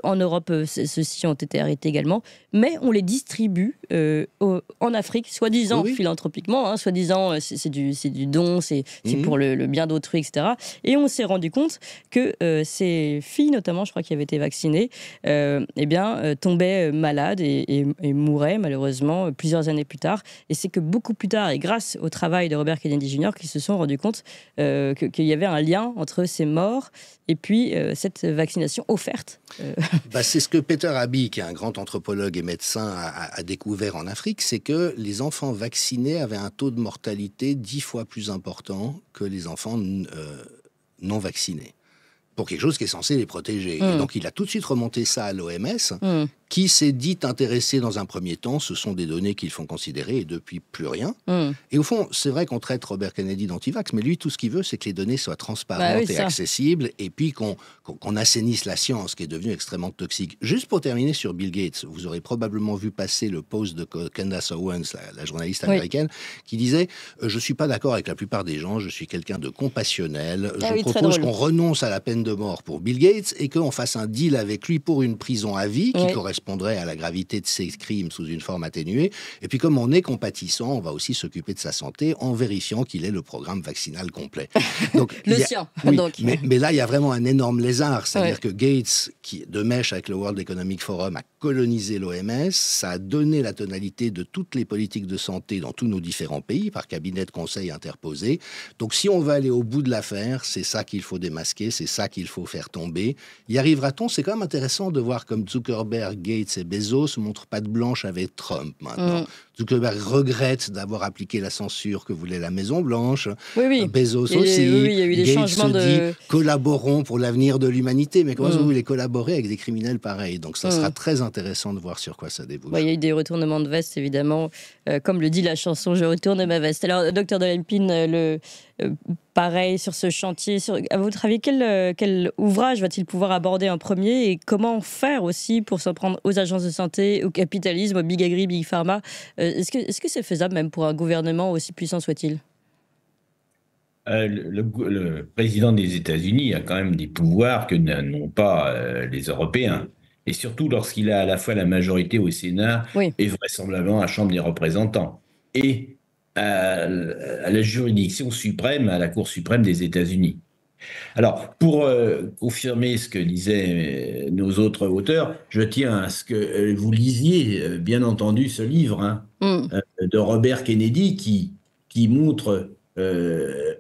en Europe, ceux-ci ont été arrêtés également. Mais on les distribue en Afrique, soi-disant philanthropiquement, soi-disant c'est du don, c'est pour le bien d'autrui, etc. Et on s'est rendu compte que ces filles, notamment, je crois qui avaient été vaccinées, tombaient malades et mouraient malheureusement plusieurs années plus tard. Et c'est que beaucoup plus tard, et grâce au travail de Robert Kennedy Jr., qu'ils se sont rendus compte qu'il y avait un lien entre ces morts et puis cette vaccination offerte. C'est ce que Peter Abbey, qui est un grand anthropologue et médecin, a découvert en Afrique, c'est que les enfants vaccinés avaient un taux de mortalité 10 fois plus important que les enfants non vaccinés, pour quelque chose qui est censé les protéger. Et donc, il a tout de suite remonté ça à l'OMS, qui s'est dit intéressé dans un premier temps. Ce sont des données qu'ils font considérer, et depuis, plus rien. Et au fond, c'est vrai qu'on traite Robert Kennedy d'antivax, mais lui, tout ce qu'il veut, c'est que les données soient transparentes et accessibles, et puis qu'on assainisse la science, qui est devenue extrêmement toxique. Juste pour terminer sur Bill Gates, vous aurez probablement vu passer le post de Candace Owens, la journaliste américaine, qui disait « Je ne suis pas d'accord avec la plupart des gens, je suis quelqu'un de compassionnel, je propose qu'on renonce à la peine de mort pour Bill Gates et qu'on fasse un deal avec lui pour une prison à vie qui correspond correspondrait à la gravité de ses crimes sous une forme atténuée. Et puis, comme on est compatissant, on va aussi s'occuper de sa santé en vérifiant qu'il ait le programme vaccinal complet. Donc, sien. Oui, donc. mais là, il y a vraiment un énorme lézard. C'est-à-dire que Gates, qui de mèche avec le World Economic Forum, a colonisé l'OMS. Ça a donné la tonalité de toutes les politiques de santé dans tous nos différents pays par cabinet de conseil interposé. Donc, si on veut aller au bout de l'affaire, c'est ça qu'il faut démasquer, c'est ça qu'il faut faire tomber. Y arrivera-t-on? C'est quand même intéressant de voir comme Zuckerberg, Gates et Bezos montrent patte blanche avec Trump maintenant. Zuckerberg regrette d'avoir appliqué la censure que voulait la Maison-Blanche. Oui. Bezos aussi. Il y a eu des Gates changements dit collaborons pour l'avenir de l'humanité. Mais comment vous voulez collaborer avec des criminels pareils? Donc ça sera très intéressant de voir sur quoi ça débouche. Il y a eu des retournements de veste, évidemment. Comme le dit la chanson, je retourne ma veste. Alors, docteur Delempine, pareil sur ce chantier. À votre avis, quel ouvrage va-t-il pouvoir aborder en premier et comment faire aussi pour s'en prendre aux agences de santé, au capitalisme, au Big Agri, Big Pharma? Est-ce que c'est faisable même pour un gouvernement aussi puissant soit-il? Le président des États-Unis a quand même des pouvoirs que n'ont pas les Européens. Et surtout lorsqu'il a à la fois la majorité au Sénat et vraisemblablement à la Chambre des représentants. Et à la juridiction suprême, à la Cour suprême des États-Unis. Alors, pour confirmer ce que disaient nos autres auteurs, je tiens à ce que vous lisiez, bien entendu, ce livre de Robert Kennedy qui montre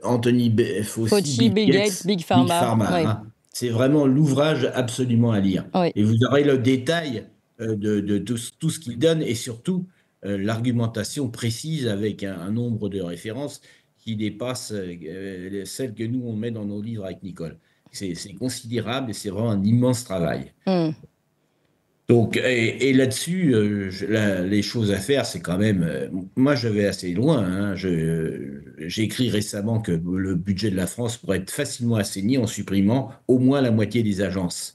Anthony Fauci, Bill Gates, Big Pharma. C'est vraiment l'ouvrage absolument à lire. Et vous aurez le détail de tout ce qu'il donne et surtout l'argumentation précise avec un nombre de références qui dépasse celles que nous, on met dans nos livres avec Nicole. C'est considérable et c'est vraiment un immense travail. Donc, et là-dessus, les choses à faire, c'est quand même... moi, je vais assez loin. J'ai écrit récemment que le budget de la France pourrait être facilement assaini en supprimant au moins la moitié des agences.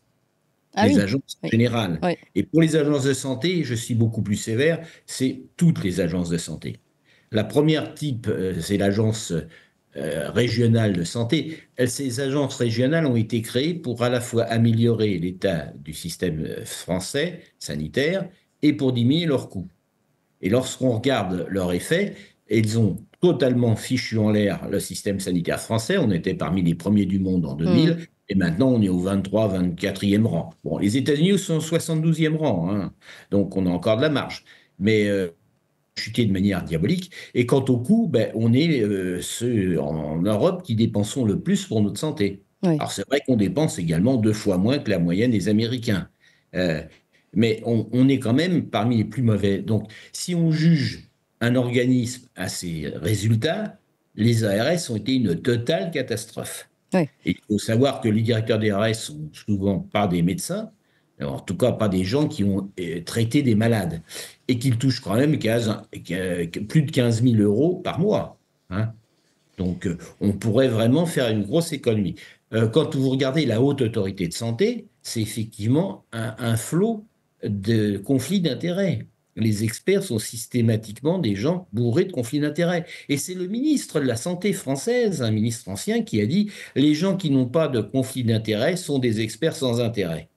Agences générales. Et pour les agences de santé, je suis beaucoup plus sévère, c'est toutes les agences de santé. La première type, c'est l'agence régionale de santé. Ces agences régionales ont été créées pour à la fois améliorer l'état du système français sanitaire et pour diminuer leurs coûts. Et lorsqu'on regarde leur effet, elles ont totalement fichu en l'air le système sanitaire français. On était parmi les premiers du monde en 2000. Et maintenant, on est au 23, 24e rang. Bon, les États-Unis sont au 72e rang, donc on a encore de la marge. Mais chuté de manière diabolique. Et quant au coût, on est ceux en Europe qui dépensons le plus pour notre santé. Alors c'est vrai qu'on dépense également 2 fois moins que la moyenne des Américains. Mais on est quand même parmi les plus mauvais. Donc si on juge un organisme à ses résultats, les ARS ont été une totale catastrophe. Et il faut savoir que les directeurs des ARS sont souvent pas des médecins, en tout cas pas des gens qui ont traité des malades, et qu'ils touchent quand même plus de 15 000 € par mois. Donc on pourrait vraiment faire une grosse économie. Quand vous regardez la Haute Autorité de Santé, c'est effectivement un flot de conflits d'intérêts. Les experts sont systématiquement des gens bourrés de conflits d'intérêts. Et c'est le ministre de la Santé française, un ministre ancien, qui a dit « Les gens qui n'ont pas de conflits d'intérêts sont des experts sans intérêt ».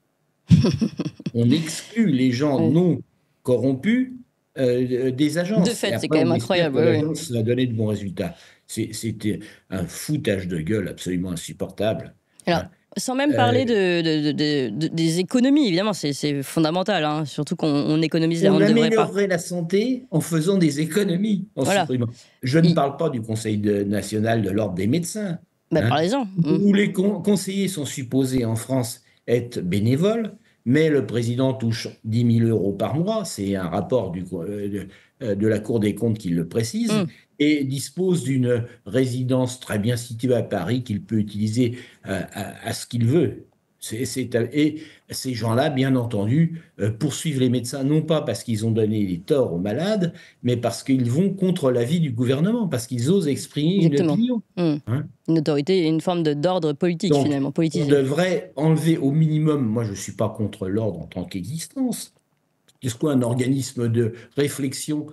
On exclut les gens non corrompus des agences. De fait, c'est quand même incroyable. L'agence a donné de bons résultats. C'était un foutage de gueule absolument insupportable. Alors, sans même parler des économies, évidemment, c'est fondamental, surtout qu'on économise là. On améliorerait la santé en faisant des économies, en supprimant. Je ne parle pas du Conseil national de l'ordre des médecins. Parlez-en. Où les conseillers sont supposés en France être bénévoles, mais le président touche 10 000 € par mois, c'est un rapport de la Cour des comptes qui le précise, et dispose d'une résidence très bien située à Paris qu'il peut utiliser à ce qu'il veut. Et ces gens-là, bien entendu, poursuivent les médecins, non pas parce qu'ils ont donné des torts aux malades, mais parce qu'ils vont contre l'avis du gouvernement, parce qu'ils osent exprimer une opinion. Une autorité, une forme d'ordre politique, donc, finalement, politisé. On devrait enlever au minimum, moi je ne suis pas contre l'ordre en tant qu'existence, qu'est-ce qu'un organisme de réflexion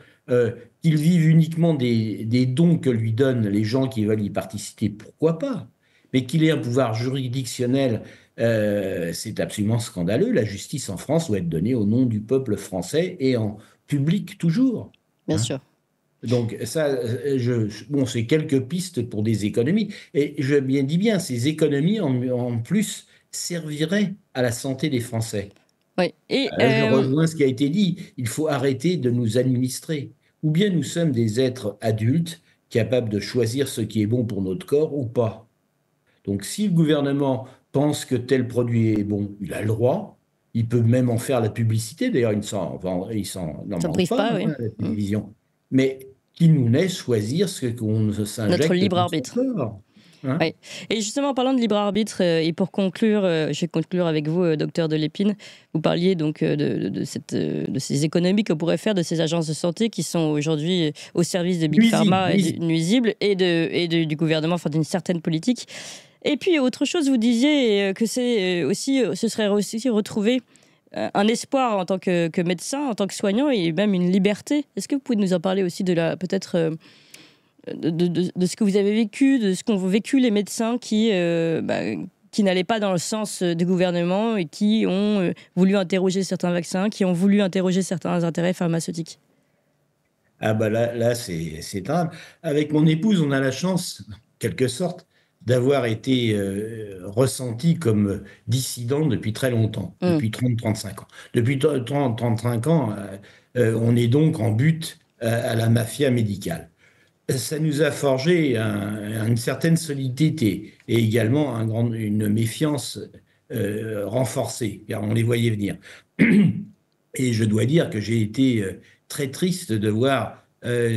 qu'il vive uniquement des dons que lui donnent les gens qui veulent y participer, pourquoi pas, mais qu'il ait un pouvoir juridictionnel c'est absolument scandaleux. La justice en France doit être donnée au nom du peuple français et en public toujours. Bien sûr. Donc ça, bon, c'est quelques pistes pour des économies. Et je dis bien, ces économies en plus serviraient à la santé des Français. Oui. Et je rejoins ce qui a été dit. Il faut arrêter de nous administrer. Ou bien nous sommes des êtres adultes capables de choisir ce qui est bon pour notre corps ou pas. Donc si le gouvernement pense que tel produit est bon, il a le droit. Il peut même en faire la publicité. D'ailleurs, il s'en prive pas, oui. La télévision. Mais qu'il nous laisse choisir ce qu'on s'injecte. Notre libre arbitre. Hein? Oui. Et justement, en parlant de libre arbitre, et pour conclure, je vais conclure avec vous, docteur Delépine. Vous parliez donc de ces économies qu'on pourrait faire de ces agences de santé qui sont aujourd'hui au service de Big Pharma, nuisibles, et du gouvernement, enfin d'une certaine politique. Et puis, autre chose, vous disiez que ce serait aussi retrouver un espoir en tant que médecin, en tant que soignant, et même une liberté. Est-ce que vous pouvez nous en parler aussi de peut-être de ce que vous avez vécu, de ce qu'ont vécu les médecins qui n'allaient pas dans le sens du gouvernement et qui ont voulu interroger certains vaccins, qui ont voulu interroger certains intérêts pharmaceutiques? Ah bah là c'est grave. Avec mon épouse, on a la chance, en quelque sorte, d'avoir été ressenti comme dissident depuis très longtemps, depuis 30-35 ans. Depuis 30-35 ans, on est donc en butte à la mafia médicale. Ça nous a forgé une certaine solidité et également une méfiance renforcée, car on les voyait venir. Et je dois dire que j'ai été très triste de voir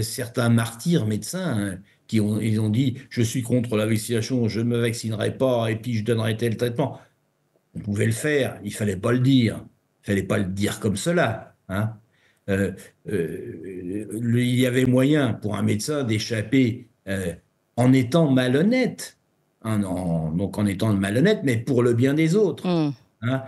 certains martyrs médecins ils ont dit « je suis contre la vaccination, je ne me vaccinerai pas et puis je donnerai tel traitement ». On pouvait le faire, il ne fallait pas le dire. Il ne fallait pas le dire comme cela. Hein. Il y avait moyen pour un médecin d'échapper en étant malhonnête. Donc en étant malhonnête, mais pour le bien des autres. Hein.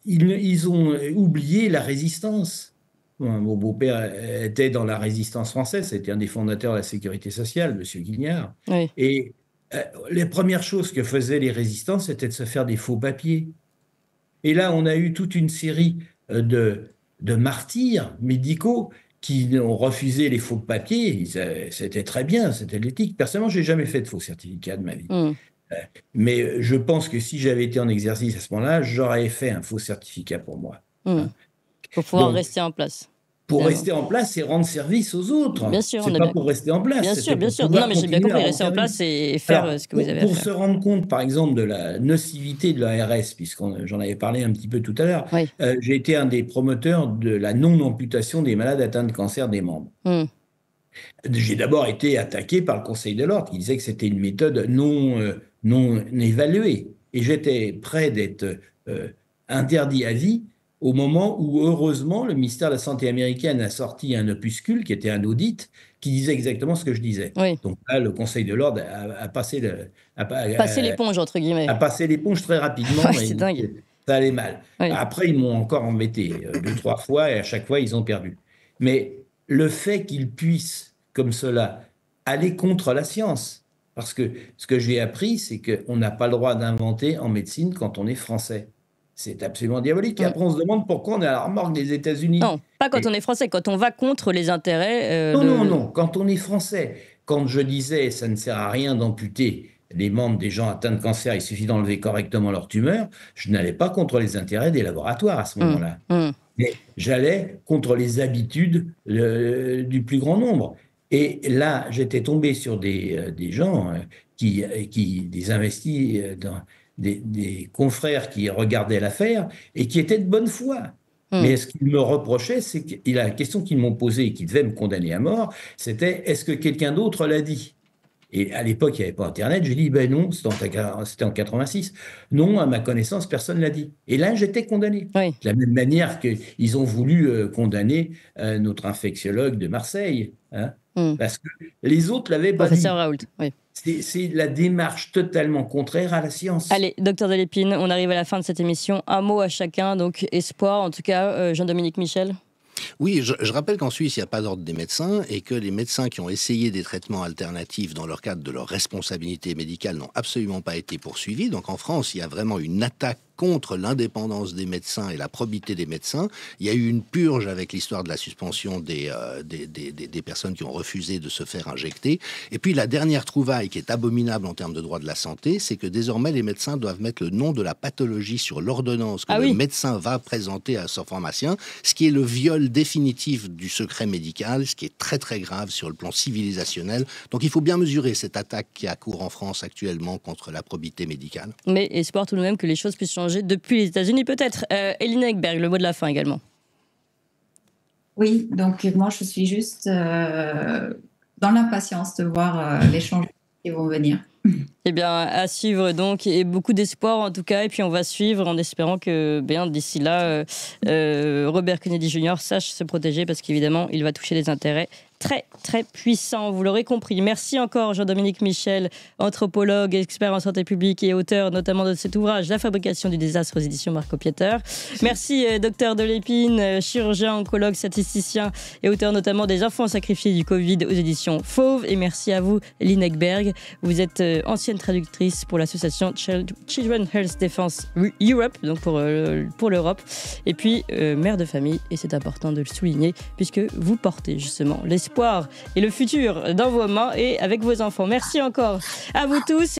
Ils ont oublié la résistance. Mon beau-père était dans la résistance française, c'était un des fondateurs de la sécurité sociale, M. Guignard. Oui. Et les premières choses que faisaient les résistants, c'était de se faire des faux papiers. Et là, on a eu toute une série de martyrs médicaux qui ont refusé les faux papiers. C'était très bien, c'était de l'éthique. Personnellement, je n'ai jamais fait de faux certificat de ma vie. Mais je pense que si j'avais été en exercice à ce moment-là, j'aurais fait un faux certificat pour moi. Pour pouvoir rester en place. Pour rester en place et rendre service aux autres. Bien sûr. C'est pas pour rester en place. Bien sûr, bien sûr. Non, mais j'ai bien compris, rester en place et faire ce que vous avez à faire. Pour se rendre compte, par exemple, de la nocivité de l'ARS, puisqu'on j'en avais parlé un petit peu tout à l'heure, j'ai été un des promoteurs de la non-amputation des malades atteints de cancer des membres. J'ai d'abord été attaqué par le Conseil de l'Ordre, qui disait que c'était une méthode non évaluée. Et j'étais prêt d'être interdit à vie au moment où, heureusement, le ministère de la Santé américaine a sorti un opuscule qui était un audit qui disait exactement ce que je disais. Donc là, le Conseil de l'Ordre a passé l'éponge, entre guillemets. A passé l'éponge très rapidement. C'est dingue. Ça allait mal. Après, ils m'ont encore embêté 2-3 fois et à chaque fois, ils ont perdu. Mais le fait qu'ils puissent, comme cela, aller contre la science, parce que ce que j'ai appris, c'est qu'on n'a pas le droit d'inventer en médecine quand on est français. C'est absolument diabolique. Et après, on se demande pourquoi on est à la remorque des États-Unis. Non, pas quand on est français, quand on va contre les intérêts. Non, quand on est français. Quand je disais ça ne sert à rien d'amputer les membres des gens atteints de cancer, il suffit d'enlever correctement leur tumeur, je n'allais pas contre les intérêts des laboratoires à ce moment-là. Mais j'allais contre les habitudes du plus grand nombre. Et là, j'étais tombé sur des gens des investis des confrères qui regardaient l'affaire et qui étaient de bonne foi. Mais ce qu'ils me reprochaient, c'est que la question qu'ils m'ont posée et qui devait me condamner à mort, c'était « est-ce que quelqu'un d'autre l'a dit ?» Et à l'époque, il n'y avait pas Internet. J'ai dit « ben non, c'était en 86. Non, à ma connaissance, personne ne l'a dit. » Et là, j'étais condamné. De la même manière qu'ils ont voulu condamner notre infectiologue de Marseille. Parce que les autres l'avaient pas dit. Professeur Raoult, oui. C'est la démarche totalement contraire à la science. Allez, docteur Delépine, on arrive à la fin de cette émission. Un mot à chacun, donc espoir, en tout cas, Jean-Dominique Michel. Oui, je rappelle qu'en Suisse, il n'y a pas d'ordre des médecins et que les médecins qui ont essayé des traitements alternatifs dans leur cadre de leur responsabilité médicale n'ont absolument pas été poursuivis. Donc en France, il y a vraiment une attaque contre l'indépendance des médecins et la probité des médecins. Il y a eu une purge avec l'histoire de la suspension des personnes qui ont refusé de se faire injecter. Et puis la dernière trouvaille qui est abominable en termes de droit de la santé, c'est que désormais les médecins doivent mettre le nom de la pathologie sur l'ordonnance que le médecin va présenter à son pharmacien, ce qui est le viol définitif du secret médical, ce qui est très très grave sur le plan civilisationnel. Donc il faut bien mesurer cette attaque qui a cours en France actuellement contre la probité médicale. Mais espoir tout de même que les choses puissent changer depuis les États-Unis peut-être. Elina Ekberg, le mot de la fin également. Oui, donc moi je suis juste dans l'impatience de voir les changements qui vont venir. Eh bien, à suivre donc, et beaucoup d'espoir en tout cas, et puis on va suivre en espérant que d'ici là, Robert Kennedy Jr. sache se protéger parce qu'évidemment, il va toucher des intérêts très, très puissants, vous l'aurez compris. Merci encore Jean-Dominique Michel, anthropologue, expert en santé publique et auteur notamment de cet ouvrage, La fabrication du désastre aux éditions Marco Pieter. Merci docteur Delépine, chirurgien, oncologue, statisticien et auteur notamment des enfants sacrifiés du Covid aux éditions Fauve. Et merci à vous, Elina Ekberg. Vous êtes ancienne traductrice pour l'association Children Health Defense Europe, donc pour l'Europe. Et puis mère de famille, et c'est important de le souligner, puisque vous portez justement l'espoir et le futur dans vos mains et avec vos enfants. Merci encore à vous tous.